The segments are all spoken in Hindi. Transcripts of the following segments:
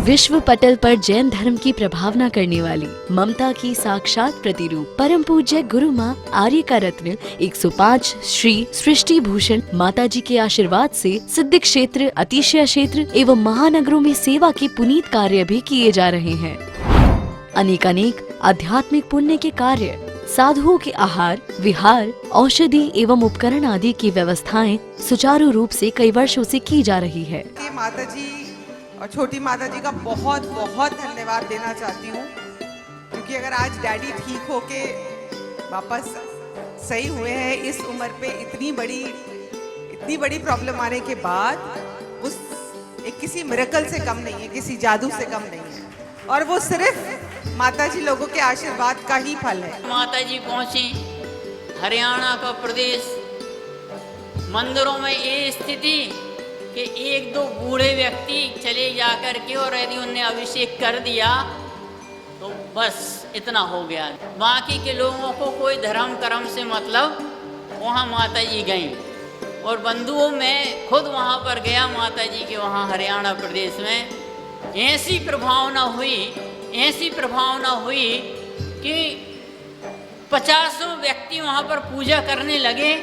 विश्व पटल पर जैन धर्म की प्रभावना करने वाली ममता की साक्षात प्रतिरूप परम पूज्य गुरु माँ आर्य का रत्न 105 श्री सृष्टि भूषण माता जी के आशीर्वाद से सिद्धि क्षेत्र, अतिशय क्षेत्र एवं महानगरों में सेवा के पुनीत कार्य भी किए जा रहे हैं। अनेक आध्यात्मिक पुण्य के कार्य, साधुओं के आहार विहार, औषधि एवं उपकरण आदि की व्यवस्थाएं सुचारू रूप से कई वर्षों से की जा रही है। माता जी और छोटी माता जी का बहुत बहुत धन्यवाद देना चाहती हूँ, क्योंकि अगर आज डैडी ठीक होके वापस सही हुए हैं इस उम्र पे, इतनी बड़ी प्रॉब्लम आने के बाद, उस एक किसी मिरेकल से कम नहीं है, किसी जादू से कम नहीं है, और वो सिर्फ माता जी लोगों के आशीर्वाद का ही फल है। माता जी पहुंची हरियाणा का प्रदेश, मंदिरों में ये स्थिति कि एक दो बूढ़े व्यक्ति चले जा कर के और यदि उन्हें अभिषेक कर दिया तो बस इतना हो गया। बाकी के लोगों को कोई धर्म कर्म से मतलब, वहाँ माता जी गईं और बंधुओं में खुद वहाँ पर गया माता जी के वहाँ हरियाणा प्रदेश में। ऐसी प्रभावना हुई कि 50 व्यक्ति वहाँ पर पूजा करने लगे।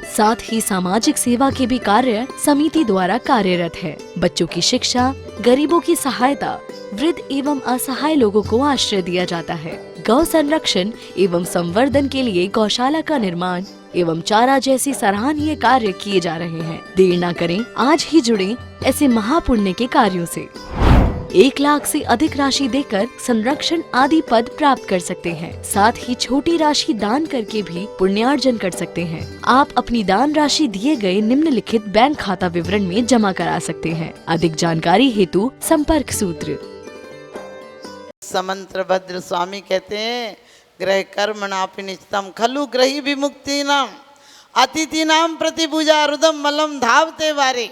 साथ ही सामाजिक सेवा के भी कार्य समिति द्वारा कार्यरत है। बच्चों की शिक्षा, गरीबों की सहायता, वृद्ध एवं असहाय लोगों को आश्रय दिया जाता है। गौ संरक्षण एवं संवर्धन के लिए गौशाला का निर्माण एवं चारा जैसी सराहनीय कार्य किए जा रहे हैं। देर न करें, आज ही जुड़ें ऐसे महापुण्य के कार्यों से। 1 लाख से अधिक राशि देकर संरक्षण आदि पद प्राप्त कर सकते हैं। साथ ही छोटी राशि दान करके भी पुण्यार्जन कर सकते हैं। आप अपनी दान राशि दिए गए निम्नलिखित बैंक खाता विवरण में जमा करा सकते हैं। अधिक जानकारी हेतु संपर्क सूत्र। समंत्र भद्र स्वामी कहते हैं, ग्रह कर्म नापि निश्चितम खलु ग्रही विमुक्ति नाम अतिथि नाम प्रतिपूजा रुदम मलम धावते वारे।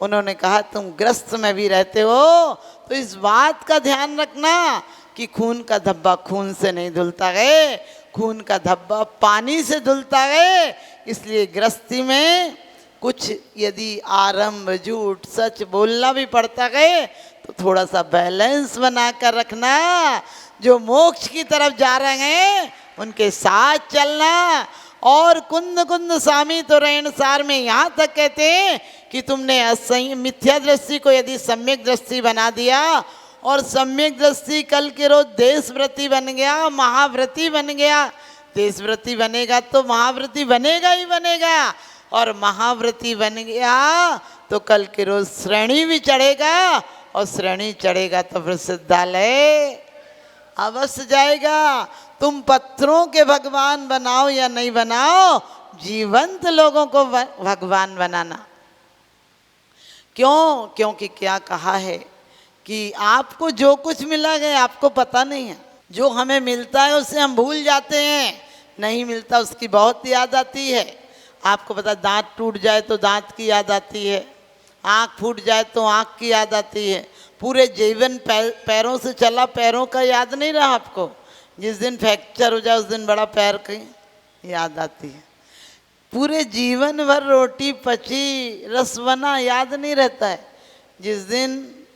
उन्होंने कहा तुम ग्रस्त में भी रहते हो तो इस बात का ध्यान रखना कि खून का धब्बा खून से नहीं धुलता गए, खून का धब्बा पानी से धुलता गए। इसलिए गृहस्थी में कुछ यदि आरंभ झूठ सच बोलना भी पड़ता गए तो थोड़ा सा बैलेंस बना कर रखना। जो मोक्ष की तरफ जा रहे हैं उनके साथ चलना। और कुंद कुंद स्वामी तो रेणसार में यहाँ तक कहते हैं कि तुमने मिथ्या दृष्टि को यदि सम्यक दृष्टि बना दिया और सम्यक दृष्टि कल के रोज देशव्रती बन गया, महाव्रती बन गया। देशव्रती बनेगा तो महाव्रती बनेगा ही बनेगा, और महाव्रती बन गया तो कल के रोज श्रेणी भी चढ़ेगा, और श्रेणी चढ़ेगा तो फिर सिद्धालय अवश्य जाएगा। तुम पत्थरों के भगवान बनाओ या नहीं बनाओ, जीवंत लोगों को भगवान बनाना। क्यों? क्योंकि क्या कहा है कि आपको जो कुछ मिला है आपको पता नहीं है। जो हमें मिलता है उससे हम भूल जाते हैं, नहीं मिलता उसकी बहुत याद आती है। आपको पता, दांत टूट जाए तो दांत की याद आती है, आँख फूट जाए तो आँख की याद आती है। पूरे जीवन पैरों से चला, पैरों का याद नहीं रहा आपको। जिस दिन फ्रैक्चर हो जाए उस दिन बड़ा पैर की याद आती है। पूरे जीवन भर रोटी पची रस बना याद नहीं रहता है। जिस दिन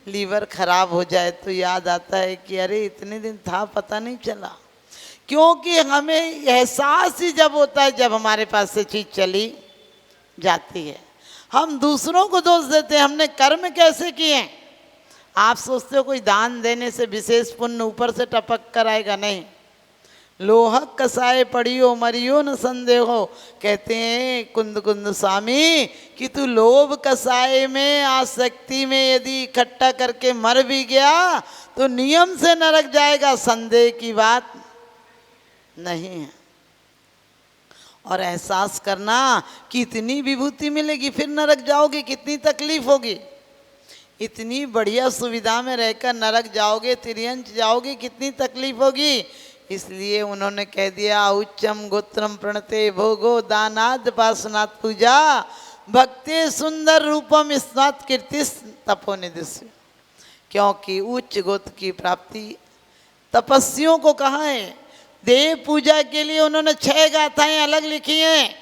लीवर खराब हो जाए तो याद आता है कि अरे इतने दिन था पता नहीं चला। क्योंकि हमें एहसास ही जब होता है जब हमारे पास से चीज़ चली जाती है। हम दूसरों को दोष देते हैं, हमने कर्म कैसे किए। आप सोचते हो कोई दान देने से विशेष पुण्य ऊपर से टपक कर आएगा? नहीं। लोहक कसाए पड़ियो मरियो न संदेह हो। कहते हैं कुंद कुंद स्वामी कि तू लोभ कसाए में आसक्ति में यदि इकट्ठा करके मर भी गया तो नियम से नरक जाएगा, संदेह की बात नहीं है। और एहसास करना कि इतनी विभूति मिलेगी फिर नरक जाओगे, कितनी तकलीफ होगी। इतनी बढ़िया सुविधा में रहकर नरक जाओगे, तिर्यंच जाओगे, कितनी तकलीफ होगी। इसलिए उन्होंने कह दिया उच्चम गोत्रम प्रणते भोगो दानाद पासनाथ पूजा भक्ति सुंदर रूपम स्नात कीर्ति तपोनिधिस्य। क्योंकि उच्च गोत्र की प्राप्ति तपस्वियों को कहा है। देव पूजा के लिए उन्होंने 6 गाथाएं अलग लिखी हैं,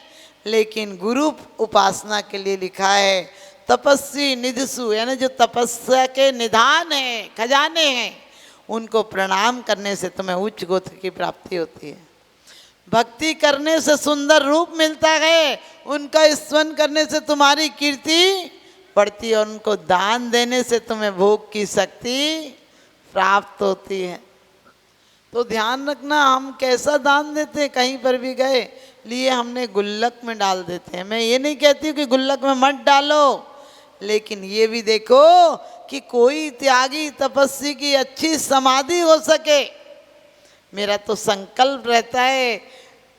लेकिन गुरु उपासना के लिए लिखा है तपस्वी निधिसु, यानी जो तपस्या के निधान है, खजाने हैं, उनको प्रणाम करने से तुम्हें उच्च गोत्र की प्राप्ति होती है। भक्ति करने से सुंदर रूप मिलता है, उनका स्तवन करने से तुम्हारी कीर्ति बढ़ती है, और उनको दान देने से तुम्हें भोग की शक्ति प्राप्त होती है। तो ध्यान रखना, हम कैसा दान देते हैं, कहीं पर भी गए लिए हमने गुल्लक में डाल देते हैं। मैं ये नहीं कहती हूँ कि गुल्लक में मत डालो, लेकिन ये भी देखो कि कोई त्यागी तपस्वी की अच्छी समाधि हो सके। मेरा तो संकल्प रहता है,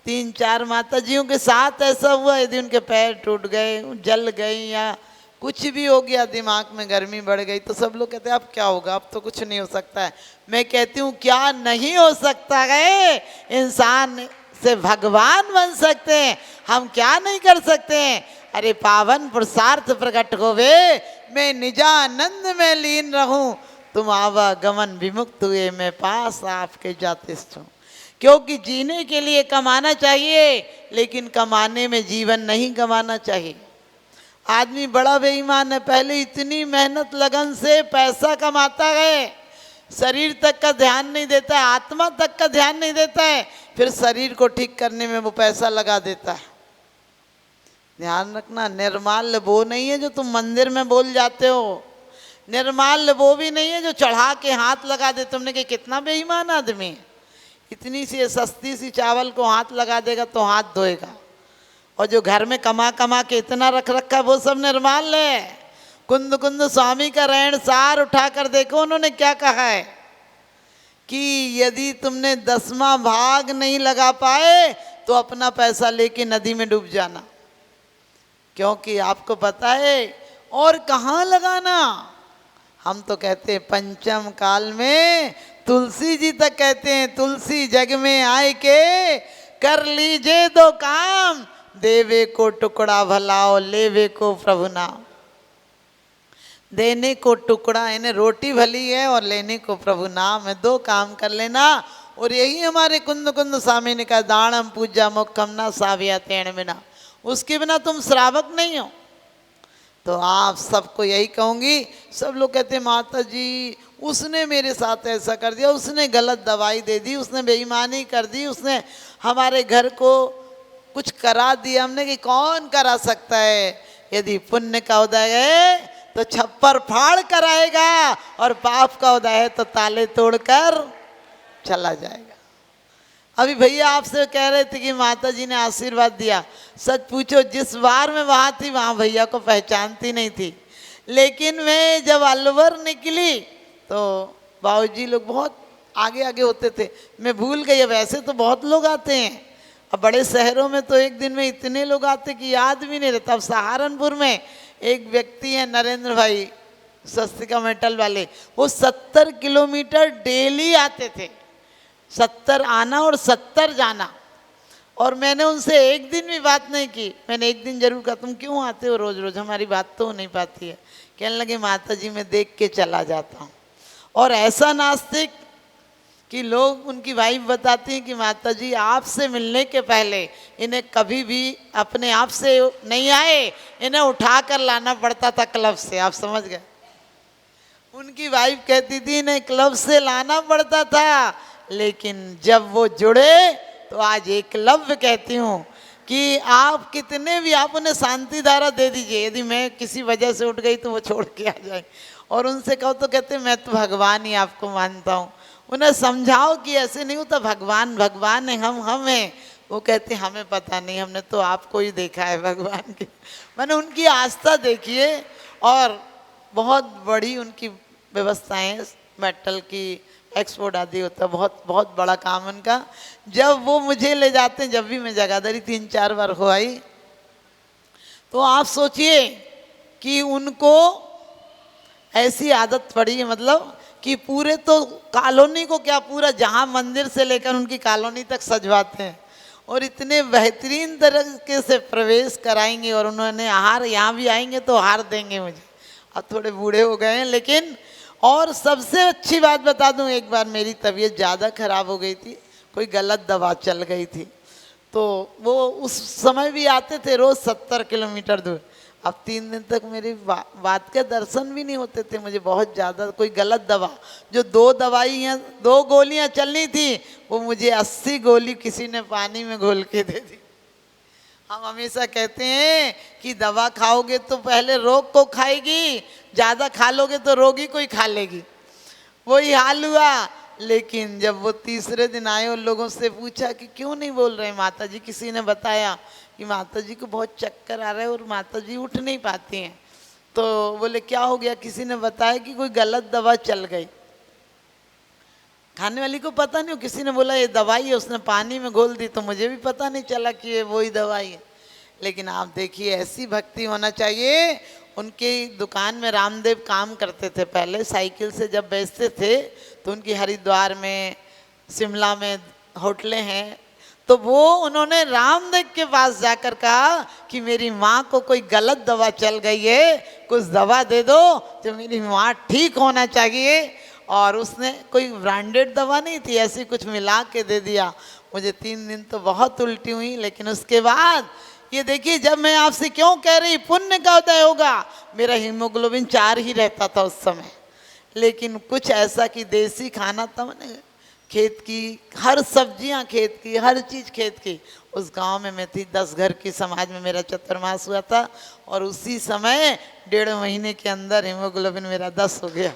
3-4 माताजियों के साथ ऐसा हुआ, यदि उनके पैर टूट गए, जल गए या कुछ भी हो गया, दिमाग में गर्मी बढ़ गई, तो सब लोग कहते हैं अब क्या होगा, अब तो कुछ नहीं हो सकता है। मैं कहती हूँ क्या नहीं हो सकता है, इंसान से भगवान बन सकते हैं। हम क्या नहीं कर सकते हैं। अरे पावन पुरुषार्थ प्रकट होवे, मैं निजानंद में लीन रहूं, तुम आवागमन विमुक्त हुए, मैं पास आपके जाते हूँ। क्योंकि जीने के लिए कमाना चाहिए, लेकिन कमाने में जीवन नहीं गंवाना चाहिए। आदमी बड़ा बेईमान है, पहले इतनी मेहनत लगन से पैसा कमाता है, शरीर तक का ध्यान नहीं देता है, आत्मा तक का ध्यान नहीं देता है, फिर शरीर को ठीक करने में वो पैसा लगा देता है। ध्यान रखना, निर्माल्य वो नहीं है जो तुम मंदिर में बोल जाते हो, निर्माल्य वो भी नहीं है जो चढ़ा के हाथ लगा दे। तुमने कहा कितना बेईमान आदमी है, इतनी सी सस्ती सी चावल को हाथ लगा देगा तो हाथ धोएगा, और जो घर में कमा कमा के इतना रख रखा वो सब निर्माल्य है। कुंद कुंद स्वामी का रहन सार उठा कर देखो, उन्होंने क्या कहा है कि यदि तुमने 10वां भाग नहीं लगा पाए तो अपना पैसा लेके नदी में डूब जाना, क्योंकि आपको पता है और कहाँ लगाना। हम तो कहते हैं पंचम काल में, तुलसी जी तक कहते हैं, तुलसी जग में आए के कर लीजिए 2 काम, देवे को टुकड़ा भलाओ, लेवे को प्रभु नाम। देने को टुकड़ा यानी रोटी भली है, और लेने को प्रभु नाम है। 2 काम कर लेना। और यही हमारे कुंद कुंद स्वामी ने कहा, दानम पूजा मुखम ना साविया तेण बिना, उसके बिना तुम श्रावक नहीं हो। तो आप सबको यही कहूँगी। सब लोग कहते हैं माता जी उसने मेरे साथ ऐसा कर दिया, उसने गलत दवाई दे दी, उसने बेईमानी कर दी, उसने हमारे घर को कुछ करा दिया। हमने कि कौन करा सकता है। यदि पुण्य का उदय है तो छप्पर फाड़ कर आएगा, और पाप का उदय है तो ताले तोड़कर चला जाएगा। अभी भैया आपसे कह रहे थे कि माता जी ने आशीर्वाद दिया। सच पूछो, जिस बार मैं वहाँ थी वहाँ भैया को पहचानती नहीं थी, लेकिन मैं जब अलवर निकली तो बाबूजी लोग बहुत आगे आगे होते थे, मैं भूल गई। अब ऐसे तो बहुत लोग आते हैं, अब बड़े शहरों में तो एक दिन में इतने लोग आते कि याद भी नहीं रहता। अब सहारनपुर में एक व्यक्ति है नरेंद्र भाई, स्वस्तिका मेटल वाले, वो 70 किलोमीटर डेली आते थे, 70 आना और 70 जाना। और मैंने उनसे एक दिन भी बात नहीं की। मैंने एक दिन जरूर कहा तुम क्यों आते हो रोज रोज, हमारी बात तो हो नहीं पाती है। कहने लगे माता जी मैं देख के चला जाता हूँ। और ऐसा नास्तिक कि लोग, उनकी वाइफ बताती हैं कि माता जी आपसे मिलने के पहले इन्हें कभी भी अपने आप से नहीं आए, इन्हें उठा कर लाना पड़ता था क्लब से। आप समझ गए। उनकी वाइफ कहती थी इन्हें क्लब से लाना पड़ता था, लेकिन जब वो जुड़े तो आज एकलव्य कहती हूँ कि आप कितने भी, आप उन्हें शांति धारा दे दीजिए, यदि मैं किसी वजह से उठ गई तो वो छोड़ के आ जाए। और उनसे कहो तो कहते मैं तो भगवान ही आपको मानता हूँ। उन्हें समझाओ कि ऐसे नहीं होता, भगवान भगवान है, हम हैं। वो कहते हमें पता नहीं, हमने तो आपको ही देखा है भगवान के। मैंने उनकी आस्था देखिए, और बहुत बड़ी उनकी व्यवस्थाएं, मेटल की एक्सपोर्ट आदि होता है, बहुत बहुत बड़ा काम उनका। जब वो मुझे ले जाते हैं, जब भी मैं जगाधरी 3-4 बार हो आई, तो आप सोचिए कि उनको ऐसी आदत पड़ी है, मतलब कि पूरे तो कॉलोनी को क्या, पूरा जहाँ मंदिर से लेकर उनकी कॉलोनी तक सजवाते हैं, और इतने बेहतरीन तरीके से प्रवेश कराएंगे। और उन्होंने हार, यहाँ भी आएंगे तो हार देंगे मुझे। अब थोड़े बूढ़े हो गए हैं, लेकिन और सबसे अच्छी बात बता दूं, एक बार मेरी तबीयत ज़्यादा ख़राब हो गई थी, कोई गलत दवा चल गई थी, तो वो उस समय भी आते थे रोज़ 70 किलोमीटर दूर। अब 3 दिन तक मेरी बात के दर्शन भी नहीं होते थे मुझे, बहुत ज़्यादा कोई गलत दवा, जो 2 दवाइयाँ 2 गोलियाँ चलनी थी वो मुझे 80 गोली किसी ने पानी में घोल के दे दी। हम हमेशा कहते हैं कि दवा खाओगे तो पहले रोग को खाएगी, ज़्यादा खा लोगे तो रोगी को ही खा लेगी, वही हाल हुआ। लेकिन जब वो तीसरे दिन आए और लोगों से पूछा कि क्यों नहीं बोल रहे माता जी, किसी ने बताया कि माता जी को बहुत चक्कर आ रहा है और माता जी उठ नहीं पाती हैं। तो बोले क्या हो गया, किसी ने बताया कि कोई गलत दवा चल गई, खाने वाली को पता नहीं हो, किसी ने बोला ये दवाई है, उसने पानी में घोल दी, तो मुझे भी पता नहीं चला कि ये वही दवाई है। लेकिन आप देखिए ऐसी भक्ति होना चाहिए। उनकी दुकान में रामदेव काम करते थे पहले, साइकिल से जब बेचते थे तो उनकी हरिद्वार में शिमला में होटलें हैं, तो वो उन्होंने रामदेव के पास जाकर कहा कि मेरी माँ को कोई गलत दवा चल गई है, कुछ दवा दे दो जो मेरी माँ ठीक होना चाहिए। और उसने कोई ब्रांडेड दवा नहीं थी, ऐसी कुछ मिला के दे दिया। मुझे 3 दिन तो बहुत उल्टी हुई, लेकिन उसके बाद ये देखिए, जब मैं आपसे क्यों कह रही पुण्य का उदय होगा, मेरा हीमोग्लोबिन 4 ही रहता था उस समय, लेकिन कुछ ऐसा कि देसी खाना था, मैंने खेत की हर सब्जियां, खेत की हर चीज़ खेत की। उस गांव में मैं थी, 10 घर की समाज में मेरा चतुर्मास हुआ था, और उसी समय 1.5 महीने के अंदर हीमोग्लोबिन मेरा 10 हो गया।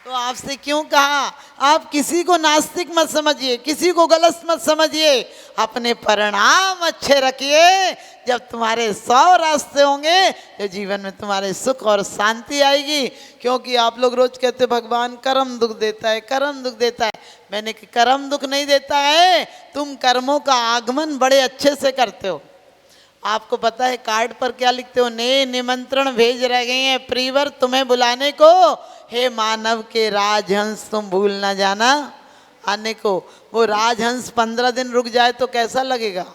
तो आपसे क्यों कहा, आप किसी को नास्तिक मत समझिए, किसी को गलत मत समझिए, अपने परिणाम अच्छे रखिए। जब तुम्हारे 100 रास्ते होंगे तो जीवन में तुम्हारे सुख और शांति आएगी। क्योंकि आप लोग रोज कहते भगवान कर्म दुख देता है, कर्म दुख देता है। मैंने कि कर्म दुख नहीं देता है, तुम कर्मों का आगमन बड़े अच्छे से करते हो। आपको पता है कार्ड पर क्या लिखते हो, ने निमंत्रण भेज रहे हैं प्रीवर तुम्हें बुलाने को, हे मानव के राजहंस तुम भूल ना जाना आने को। वो राजहंस 15 दिन रुक जाए तो कैसा लगेगा,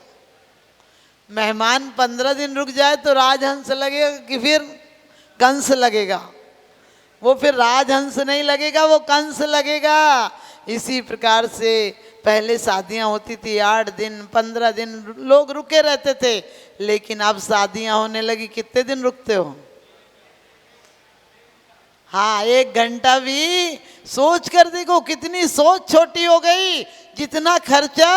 मेहमान 15 दिन रुक जाए तो राजहंस लगेगा कि फिर कंस लगेगा, वो फिर राजहंस नहीं लगेगा, वो कंस लगेगा। इसी प्रकार से पहले शादियां होती थी 8 दिन 15 दिन लोग रुके रहते थे, लेकिन अब शादियां होने लगी, कितने दिन रुकते हो? हाँ, 1 घंटा भी। सोच कर देखो कितनी सोच छोटी हो गई। जितना खर्चा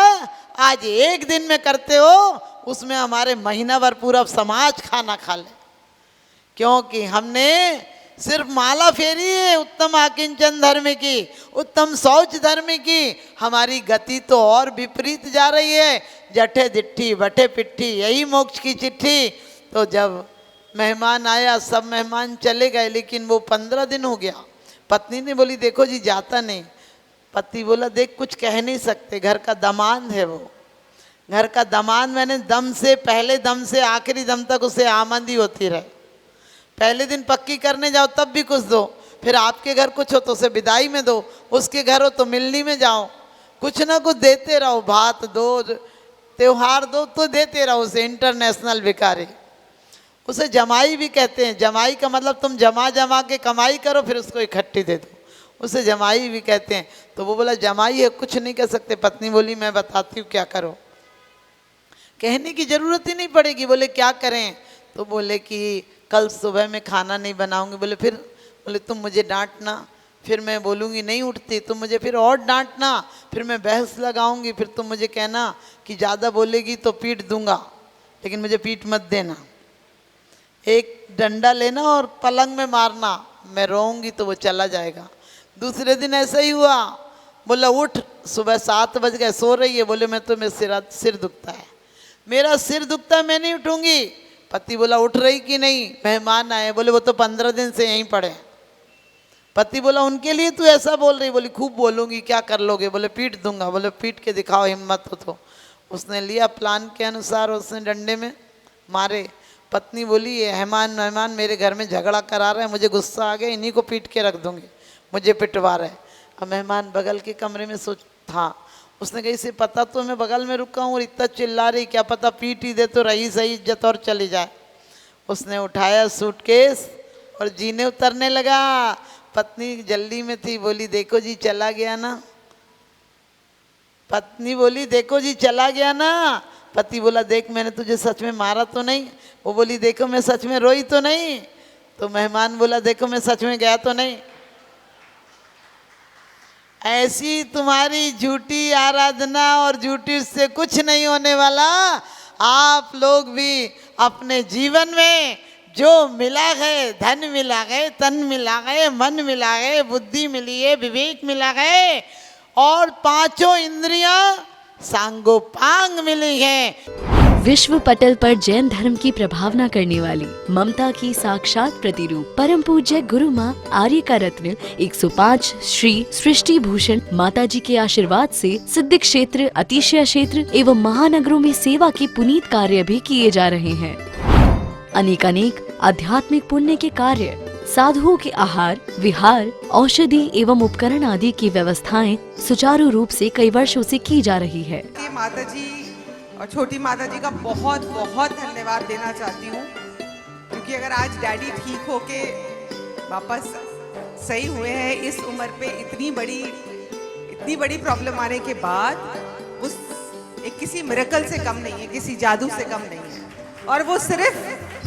आज 1 दिन में करते हो, उसमें हमारे महीना भर पूरा समाज खाना खा ले, क्योंकि हमने सिर्फ माला फेरी है उत्तम आकिंचन धर्म की, उत्तम शौच धर्म की। हमारी गति तो और विपरीत जा रही है, जठे दिट्ठी बठे पिट्ठी, यही मोक्ष की चिट्ठी। तो जब मेहमान आया, सब मेहमान चले गए, लेकिन वो 15 दिन हो गया। पत्नी ने बोली देखो जी जाता नहीं। पति बोला देख कुछ कह नहीं सकते, घर का दामाद है वो, घर का दामाद, मैंने दम से पहले दम से आखिरी दम तक उसे आमंदी होती रहे। पहले दिन पक्की करने जाओ तब भी कुछ दो, फिर आपके घर कुछ हो तो उसे विदाई में दो, उसके घर हो तो मिलनी में जाओ, कुछ ना कुछ देते रहो, भात दो, त्योहार दो, तो देते रहो उसे। इंटरनेशनल भिखारी, उसे जमाई भी कहते हैं। जमाई का मतलब तुम जमा जमा के कमाई करो फिर उसको इकट्ठी दे दो, उसे जमाई भी कहते हैं। तो वो बोला जमाई है, कुछ नहीं कह सकते। पत्नी बोली मैं बताती हूँ क्या करो, कहने की जरूरत ही नहीं पड़ेगी। बोले क्या करें? तो बोले कि कल सुबह में खाना नहीं बनाऊंगी। बोले फिर? बोले तुम मुझे डांटना, फिर मैं बोलूँगी नहीं उठती, तुम मुझे फिर और डांटना, फिर मैं बहस लगाऊंगी, फिर तुम मुझे कहना कि ज़्यादा बोलेगी तो पीट दूंगा, लेकिन मुझे पीट मत देना। एक डंडा लेना और पलंग में मारना, मैं रोऊंगी तो वो चला जाएगा। दूसरे दिन ऐसा ही हुआ। बोला उठ, सुबह 7 बज गए, सो रही है। बोले मैं तो मेरा सिर दुखता है, मेरा सिर दुखता है, मैं नहीं उठूंगी। पति बोला उठ रही कि नहीं? मेहमान आए। बोले वो तो 15 दिन से यहीं पड़े। पति बोला उनके लिए तू ऐसा बोल रही? बोली खूब बोलूंगी, क्या कर लोगे? बोले पीट दूंगा। बोले पीट के दिखाओ हिम्मत हो तो। उसने लिया प्लान के अनुसार, उसने डंडे में मारे। पत्नी बोली ये मेहमान मेरे घर में झगड़ा करा रहे हैं, मुझे गुस्सा आ गया, इन्हीं को पीट के रख दूंगी, मुझे पिटवा रहे। अब मेहमान बगल के कमरे में था, उसने कहा इसे पता तो मैं बगल में रुका हूँ और इतना चिल्ला रही, क्या पता पीट ही दे तो रही सही इज्जत और चली जाए। उसने उठाया सूटकेस और जीने उतरने लगा। पत्नी जल्दी में थी, बोली देखो जी चला गया ना। पत्नी बोली देखो जी चला गया ना। पति बोला देख मैंने तुझे सच में मारा तो नहीं, वो बोली देखो मैं सच में रोई तो नहीं, तो मेहमान बोला देखो मैं सच में गया तो नहीं। ऐसी तुम्हारी झूठी आराधना और झूठी उससे कुछ नहीं होने वाला। आप लोग भी अपने जीवन में जो मिला है, धन मिला है, तन मिला है, मन मिला है, बुद्धि मिली है, विवेक मिला है और पांचों इंद्रियां सांगोपांग मिली हैं। विश्व पटल पर जैन धर्म की प्रभावना करने वाली ममता की साक्षात प्रतिरूप परम पूज्य गुरु माँ आर्य का रत्न 105 श्री सृष्टि भूषण माता जी के आशीर्वाद से सिद्ध क्षेत्र, अतिशय क्षेत्र एवं महानगरों में सेवा के पुनीत कार्य भी किए जा रहे हैं। अनेक आध्यात्मिक पुण्य के कार्य, साधुओं के आहार, विहार, औषधि एवं उपकरण आदि की व्यवस्थाएं सुचारू रूप से कई वर्षों से की जा रही है। कि माता जी और छोटी माता जी का बहुत बहुत धन्यवाद देना चाहती हूँ, क्योंकि अगर आज डैडी ठीक होके वापस सही हुए हैं इस उम्र पे इतनी बड़ी प्रॉब्लम आने के बाद, उस एक किसी मिरेकल से कम नहीं है, किसी जादू से कम नहीं है, और वो सिर्फ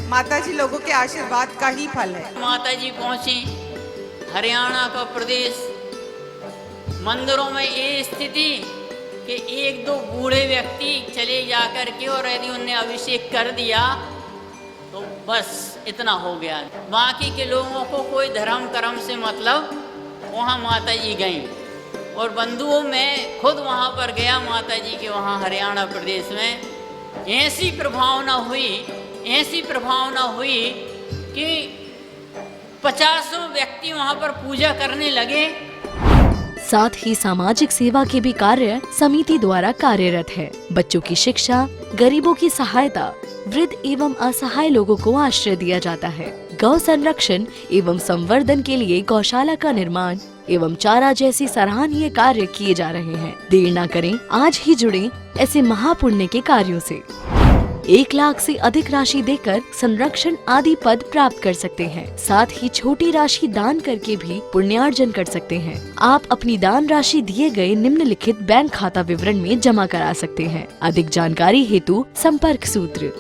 माता जी लोगों के आशीर्वाद का ही फल है। माता जी पहुंची हरियाणा का प्रदेश, मंदिरों में ये स्थिति कि एक दो बूढ़े व्यक्ति चले जाकर के और यदि उनने अभिषेक कर दिया तो बस इतना हो गया। बाकी के लोगों को कोई धर्म कर्म से मतलब, वहाँ माता जी गईं और बंधुओं में खुद वहाँ पर गया माता जी के वहाँ हरियाणा प्रदेश में। ऐसी प्रभावना हुई कि 50 व्यक्ति वहाँ पर पूजा करने लगे। साथ ही सामाजिक सेवा के भी कार्य समिति द्वारा कार्यरत है। बच्चों की शिक्षा, गरीबों की सहायता, वृद्ध एवं असहाय लोगों को आश्रय दिया जाता है। गौ संरक्षण एवं संवर्धन के लिए गौशाला का निर्माण एवं चारा जैसी सराहनीय कार्य किए जा रहे हैं। देर न करें, आज ही जुड़ें ऐसे महापुण्य के कार्यों से। 1 लाख से अधिक राशि देकर संरक्षण आदि पद प्राप्त कर सकते हैं। साथ ही छोटी राशि दान करके भी पुण्यार्जन कर सकते हैं। आप अपनी दान राशि दिए गए निम्नलिखित बैंक खाता विवरण में जमा करा सकते हैं। अधिक जानकारी हेतु संपर्क सूत्र